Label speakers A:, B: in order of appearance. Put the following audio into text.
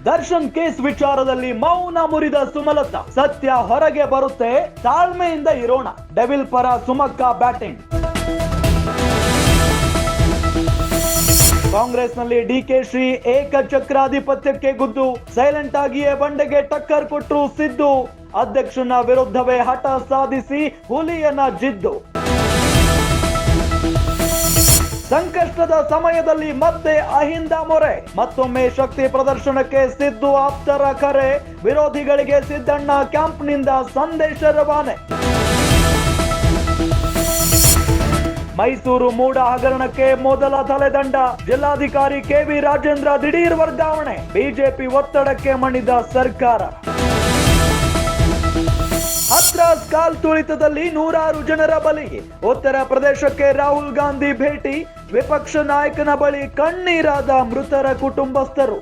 A: Darshan case ವಿಚಾರದಲ್ಲಿ ಮೌನ ಮುರಿದ ಸುಮಲತಾ, ಸತ್ಯ ಹೊರಗೆ ಬರುತ್ತೆ, ತಾಳ್ಮೆಯಿಂದ ಇರೋಣ. ಡೆವಿಲ್ ಪರ ಸುಮಕ್ಕ ಬ್ಯಾಟಿಂಗ್. ಕಾಂಗ್ರೆಸ್ನಲ್ಲಿ ಡಿಕೆಶಿ ಏಕಚಕ್ರಾಧಿಪತ್ಯಕ್ಕೆ ಗುದ್ದು, ಸೈಲೆಂಟ್ ಆಗಿಯೇ ಬಂಡೆಗೆ ಟಕ್ಕರ್ ಕೊಟ್ಟರು ಸಿದ್ದು. ಅಧ್ಯಕ್ಷನ ವಿರುದ್ಧವೇ ಹಠ ಸಾಧಿಸಿ ಹುಲಿಯನ್ನ ಜಿದ್ದು. ಸಂಕಷ್ಟದ ಸಮಯದಲ್ಲಿ ಮತ್ತೆ ಅಹಿಂದ ಮೊರೆ, ಮತ್ತೊಮ್ಮೆ ಶಕ್ತಿ ಪ್ರದರ್ಶನಕ್ಕೆ ಸಿದ್ದು ಆಪ್ತರ ಕರೆ, ವಿರೋಧಿಗಳಿಗೆ ಸಿದ್ದಣ್ಣ ಕ್ಯಾಂಪ್ನಿಂದ ಸಂದೇಶ ರವಾನೆ. ಮೈಸೂರು ಮೂಡ ಹಗರಣಕ್ಕೆ ಮೊದಲ ತಲೆದಂಡ, ಜಿಲ್ಲಾಧಿಕಾರಿ ಕೆವಿ ರಾಜೇಂದ್ರ ದಿಢೀರ್ ವರ್ಗಾವಣೆ, ಬಿಜೆಪಿ ಒತ್ತಡಕ್ಕೆ ಮಣಿದ ಸರ್ಕಾರ. ಹತ್ರಾಸ್ ಕಾಲ್ ತುಳಿತದಲ್ಲಿ 100 ಜನರ ಬಲಿ, ಉತ್ತರ ಪ್ರದೇಶಕ್ಕೆ ರಾಹುಲ್ ಗಾಂಧಿ ಭೇಟಿ, ವಿಪಕ್ಷ ನಾಯಕನ ಬಳಿ ಕಣ್ಣೀರಾದ ಮೃತರ ಕುಟುಂಬಸ್ಥರು.